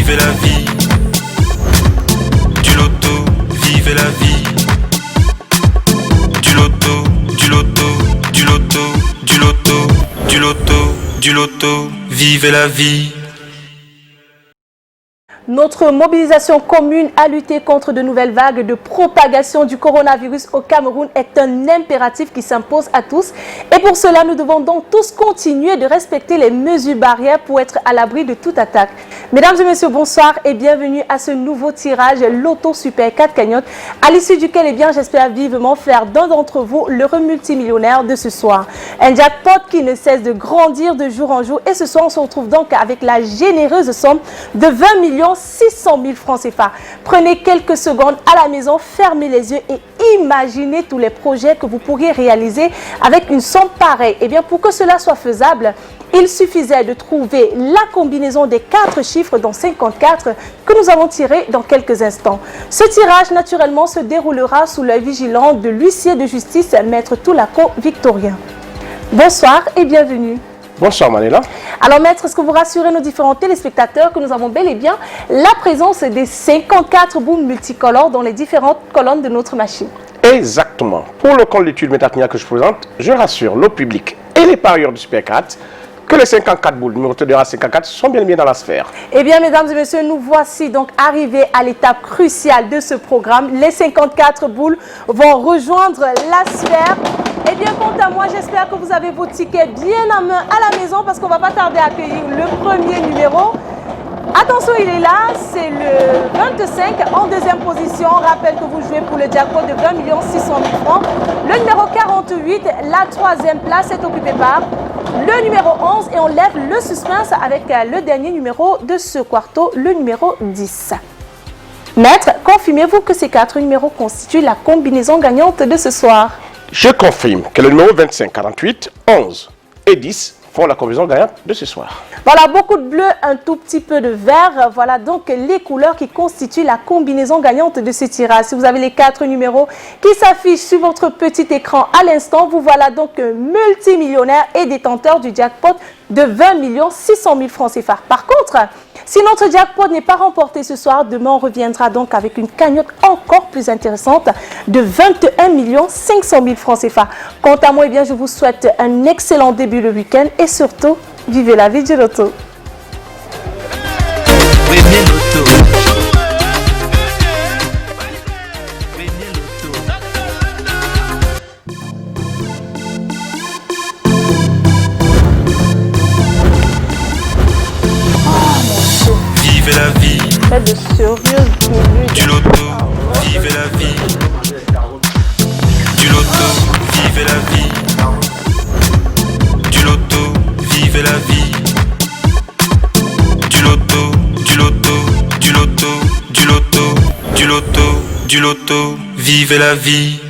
vivez la vie. Du loto, vivez la vie. Du loto, du loto, du loto, du loto, du loto, du loto, vivez la vie. Notre mobilisation commune à lutter contre de nouvelles vagues de propagation du coronavirus au Cameroun est un impératif qui s'impose à tous. Et pour cela, nous devons donc tous continuer de respecter les mesures barrières pour être à l'abri de toute attaque. Mesdames et messieurs, bonsoir et bienvenue à ce nouveau tirage Loto Super 4 cagnotte, à l'issue duquel, j'espère vivement faire d'un d'entre vous l'heureux multimillionnaire de ce soir. Un jackpot qui ne cesse de grandir de jour en jour. Et ce soir, on se retrouve donc avec la généreuse somme de 20 600 000 francs CFA. Prenez quelques secondes à la maison, fermez les yeux et imaginez tous les projets que vous pourriez réaliser avec une somme pareille. Et bien, pour que cela soit faisable, il suffisait de trouver la combinaison des 4 chiffres dans 54 que nous allons tirer dans quelques instants. Ce tirage, naturellement, se déroulera sous l'œil vigilant de l'huissier de justice, Maître Toulako Victorien. Bonsoir et bienvenue. Bonsoir Manela. Alors maître, est-ce que vous rassurez nos différents téléspectateurs que nous avons bel et bien la présence des 54 boules multicolores dans les différentes colonnes de notre machine? Exactement. Pour le compte d'études métatechniques que je présente, je rassure le public et les parieurs du Super 4 que les 54 boules numéro de 54 sont bien dans la sphère. Eh bien, mesdames et messieurs, nous voici donc arrivés à l'étape cruciale de ce programme. Les 54 boules vont rejoindre la sphère. Eh bien, quant à moi, j'espère que vous avez vos tickets bien en main à la maison parce qu'on ne va pas tarder à accueillir le premier numéro. Attention, il est là, c'est le 25 en deuxième position. On rappelle que vous jouez pour le jackpot de 20 600 000 francs. Le numéro 48, la troisième place est occupée par le numéro 11 et on lève le suspense avec le dernier numéro de ce quarto, le numéro 10. Maître, confirmez-vous que ces 4 numéros constituent la combinaison gagnante de ce soir? Je confirme que le numéro 25, 48, 11 et 10 font la combinaison gagnante de ce soir. Voilà, beaucoup de bleu, un tout petit peu de vert. Voilà donc les couleurs qui constituent la combinaison gagnante de ce tirage. Si vous avez les 4 numéros qui s'affichent sur votre petit écran à l'instant, vous voilà donc multimillionnaire et détenteur du jackpot de 20 600 000 francs CFA. Par contre, si notre jackpot n'est pas remporté ce soir, demain on reviendra donc avec une cagnotte encore plus intéressante de 21 500 000 francs CFA. Quant à moi, je vous souhaite un excellent début de week-end et surtout, vivez la vie du loto. Vivez la vie. Faites de sérieuses minutes. Du loto, vivez la vie. Du loto, vivez la vie. Du loto, vivez la vie. Du loto, du loto, du loto, du loto, du loto, du loto, vivez la vie.